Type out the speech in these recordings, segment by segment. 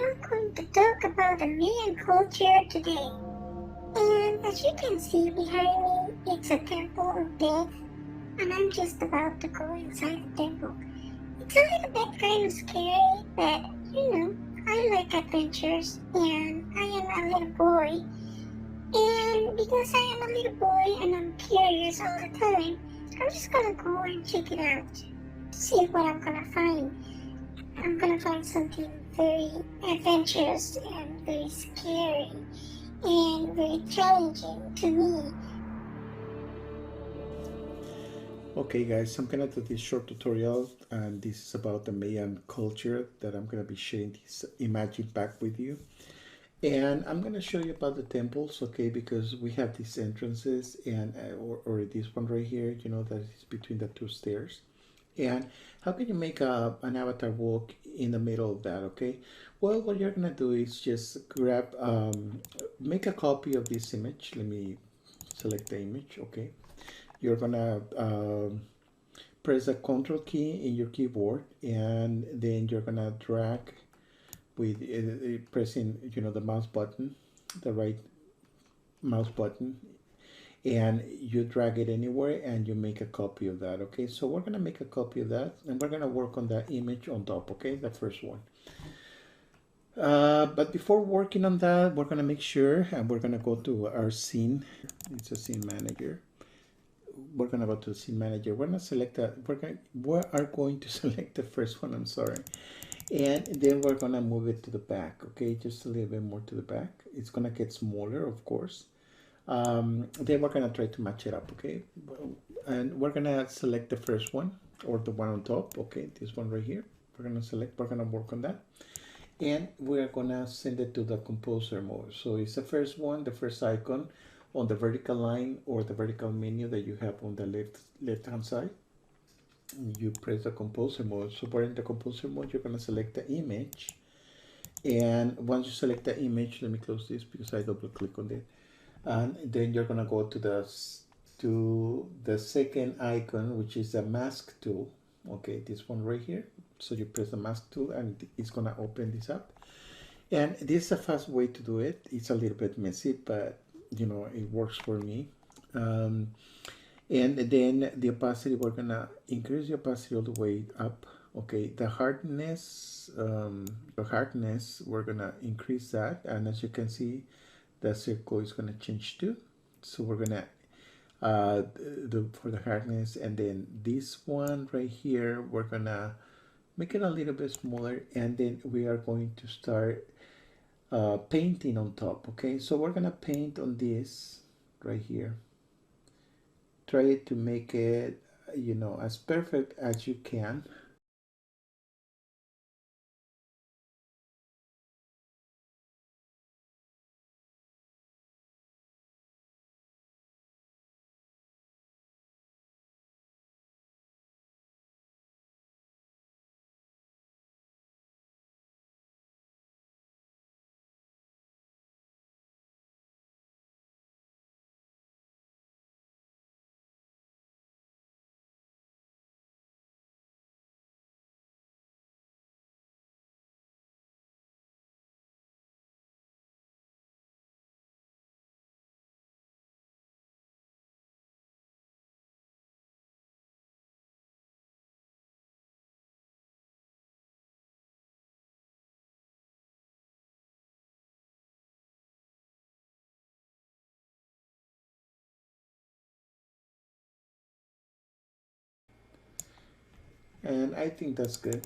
I'm going to talk about the Mayan culture today. And as you can see behind me, it's a temple of death, and I'm just about to go inside the temple. It's a little bit kind of scary, but I like adventures, and I am a little boy. And because I am a little boy and I'm curious all the time, I'm just gonna go and check it out to see what I'm gonna find. I'm gonna find something very adventurous and very scary and very challenging to me. Okay guys, I'm gonna do this short tutorial and this is about the Mayan culture that I'm gonna be sharing this image back with you. And I'm gonna show you about the temples, okay, because we have these entrances and or this one right here, you know, that is between the two stairs. And how can you make an avatar walk in the middle of that, okay? Well, what you're gonna do is just grab, make a copy of this image. Let me select the image, okay? You're gonna press the Control key in your keyboard, and then you're gonna drag with pressing, you know, the mouse button, the right mouse button, and you drag it anywhere and you make a copy of that. Okay, so we're gonna make a copy of that and we're gonna work on the image on top, okay, the first one. But before working on that, we're gonna make sure, and we're gonna go to our scene. It's a scene manager. We're gonna go to the scene manager. We're gonna select that. We are going to select the first one. I'm sorry, and then we're gonna move it to the back. Okay, just a little bit more to the back. It's gonna get smaller, of course. Then we're gonna try to match it up. Okay, and we're gonna select the first one or the one on top. Okay, this one right here. We're gonna select. We're gonna work on that. And we're gonna send it to the composer mode. So it's the first one, the first icon on the vertical line or the vertical menu that you have on the left hand side. You press the composer mode. So we're in the composer mode, you're gonna select the image. And once you select the image, let me close this because I double click on it. And then you're gonna go to the second icon, which is the mask tool. Okay, this one right here. So you press the mask tool and it's gonna open this up. And this is a fast way to do it. It's a little bit messy, but you know, it works for me. And then the opacity, we're gonna increase the opacity all the way up. Okay, the hardness, we're gonna increase that. And as you can see, the circle is gonna change too. So we're gonna do for the hardness, and then this one right here, we're gonna make it a little bit smaller, and then we are going to start painting on top. Okay, so we're gonna paint on this right here. Try to make it, you know, as perfect as you can. And I think that's good.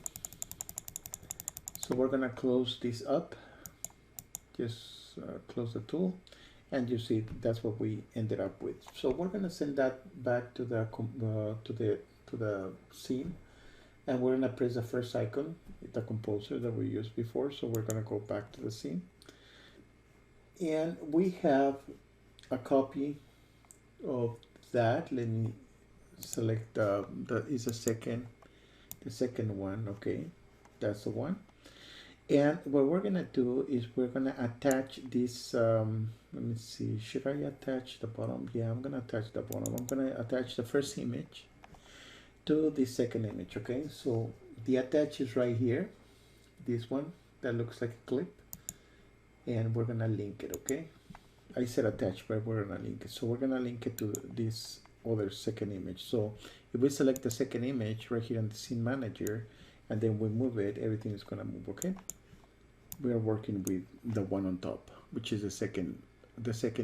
So we're gonna close this up. Just close the tool, and you see that's what we ended up with. So we're gonna send that back to the scene, and we're gonna press the first icon, the composer that we used before. So we're gonna go back to the scene, and we have a copy of that. Let me select the is the second one. Okay, that's the one. And what we're gonna do is we're gonna attach this, let me see, should I attach the bottom? Yeah, I'm gonna attach the bottom. I'm gonna attach the first image to the second image, okay? So the attach is right here, this one. that looks like a clip, and we're gonna link it. Okay, I said attach, but we're gonna link it. So we're gonna link it to this other second image. So if we select the second image right here in the scene manager, and then we move it, everything is gonna move. Okay, we are working with the one on top, which is the second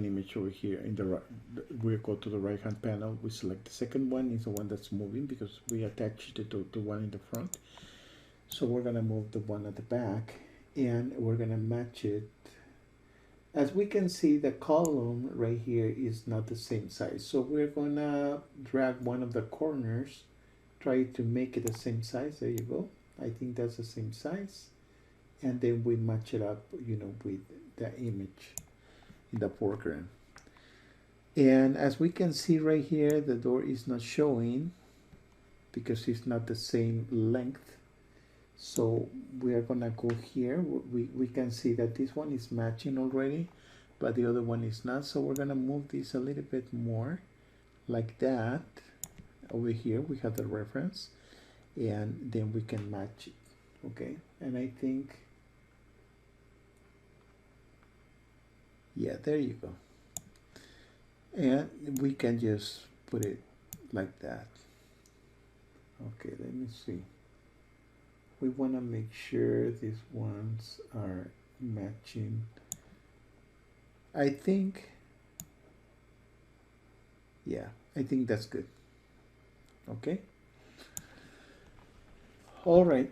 image over here. In the we go to the right hand panel, we select the second one, is the one that's moving because we attached it to the one in the front. So we're gonna move the one at the back, and we're gonna match it. As we can see, the column right here is not the same size, so we're gonna drag one of the corners, try to make it the same size. There you go. I think that's the same size, and then we match it up, you know, with the image in the foreground. And as we can see right here, the door is not showing because it's not the same length. So we are gonna go here. We can see that this one is matching already, but the other one is not. So we're gonna move this a little bit more like that. Over here we have the reference, and then we can match it. Okay, and I think, yeah, there you go. And we can just put it like that. Okay, let me see. We want to make sure these ones are matching. I think, yeah, I think that's good. Okay. All right.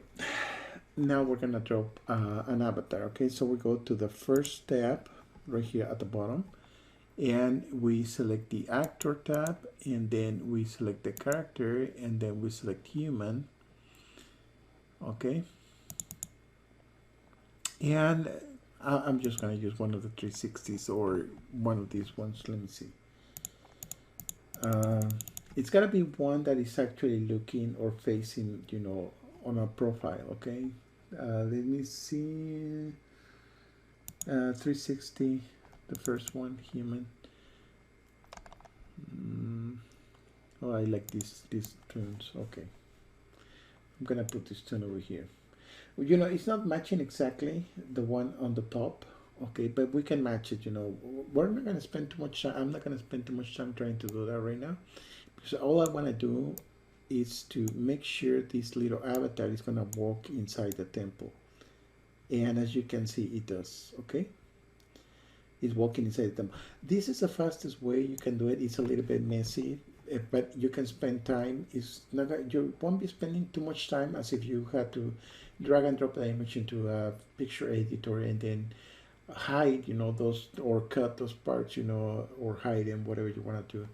Now we're gonna drop an avatar. Okay, so we go to the first tab right here at the bottom, and we select the actor tab, and then we select the character, and then we select human. Okay, and I'm just gonna use one of the 360s or one of these ones. Let me see. It's gotta be one that is actually looking or facing, you know, on a profile. Okay, let me see. 360, the first one, human. Oh, I like these tunes. Okay, I'm gonna put this tune over here. You know, it's not matching exactly the one on the top. Okay, but we can match it. You know, we're not gonna spend too much time. I'm not gonna spend too much time trying to do that right now, because all I want to do is to make sure this little avatar is gonna walk inside the temple. And as you can see, it does. Okay, it's walking inside the temple. This is the fastest way you can do it. It's a little bit messy, but you can spend time. It's not, you won't be spending too much time as if you had to drag and drop the image into a picture editor and then hide, you know, those, or cut those parts, you know, or hide them, whatever you want to do,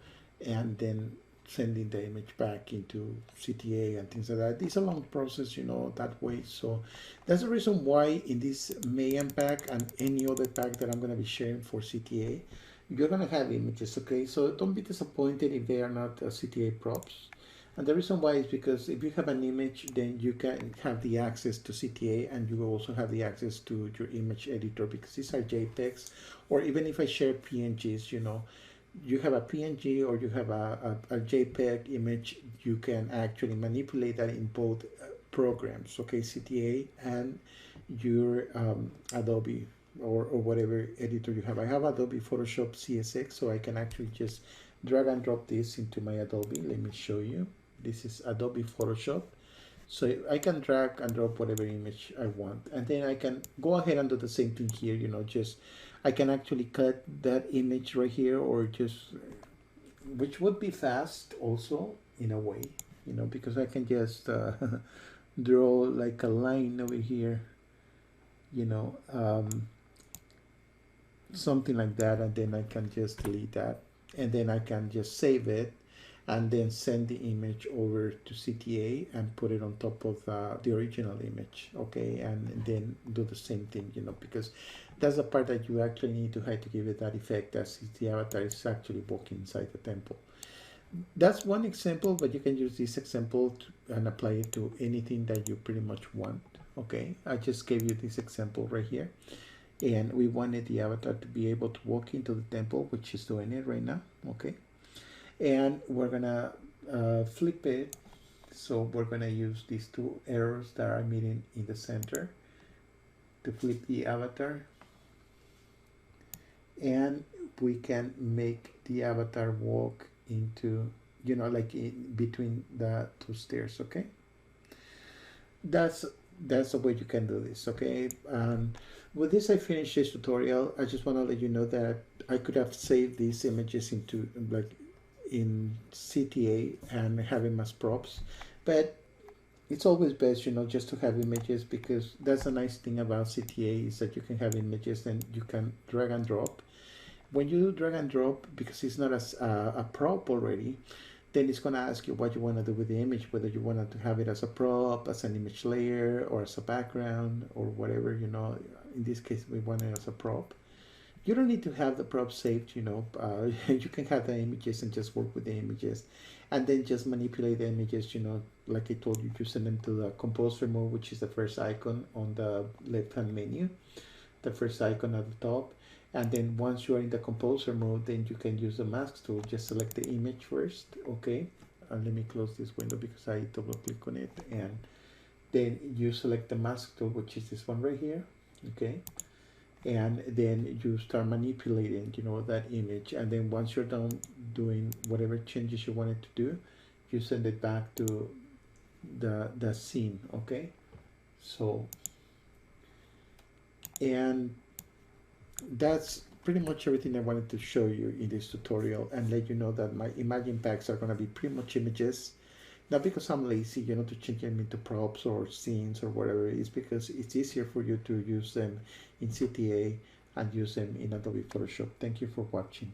and then sending the image back into CTA and things like that. It's a long process, you know, that way. So that's the reason why in this Mayan pack and any other pack that I'm going to be sharing for CTA, you're going to have images. Okay, so don't be disappointed if they are not CTA props. And the reason why is because if you have an image, then you can have the access to CTA, and you will also have the access to your image editor, because these are JPEGs, or even if I share PNGs, you know, you have a PNG or you have a JPEG image, you can actually manipulate that in both programs, okay, CTA and your Adobe or whatever editor you have. I have Adobe Photoshop CSX, so I can actually just drag and drop this into my Adobe. Let me show you. This is Adobe Photoshop. So I can drag and drop whatever image I want, and then I can go ahead and do the same thing here, you know, just I can actually cut that image right here, or just, which would be fast also in a way, you know, because I can just draw like a line over here, you know, something like that, and then I can just delete that, and then I can just save it, and then send the image over to CTA and put it on top of the original image, okay, and then do the same thing, you know, because that's the part that you actually need to hide to give it that effect, as the avatar is actually walking inside the temple. That's one example, but you can use this example and apply it to anything that you pretty much want, okay. I just gave you this example right here, and we wanted the avatar to be able to walk into the temple, which is doing it right now, okay. And we're gonna flip it, so we're gonna use these two arrows that are meeting in the center to flip the avatar, and we can make the avatar walk into, you know, like in between the two stairs. Okay, that's that's the way you can do this. Okay, and with this I finished this tutorial. I just want to let you know that I could have saved these images into like in CTA and have them as props, but it's always best, you know, just to have images, because that's a nice thing about CTA is that you can have images and you can drag and drop. When you drag and drop, because it's not as a prop already, then it's going to ask you what you want to do with the image, whether you want to have it as a prop, as an image layer, or as a background, or whatever, you know. In this case, we want it as a prop. You don't need to have the prop saved, you know. You can have the images and just work with the images, and then just manipulate the images, you know, like I told you, send them to the compose remove, which is the first icon on the left hand menu, the first icon at the top. And then once you are in the composer mode, then you can use the mask tool. Just select the image first. Okay, let me close this window because I double click on it, and then you select the mask tool, which is this one right here. Okay, and then you start manipulating, you know, that image, and then once you're done doing whatever changes you wanted to do, you send it back to the scene. Okay, so, and that's pretty much everything I wanted to show you in this tutorial, and let you know that my imaging packs are going to be pretty much images, not because I'm lazy, you know, to change them into props or scenes or whatever. It's because it's easier for you to use them in CTA and use them in Adobe Photoshop. Thank you for watching.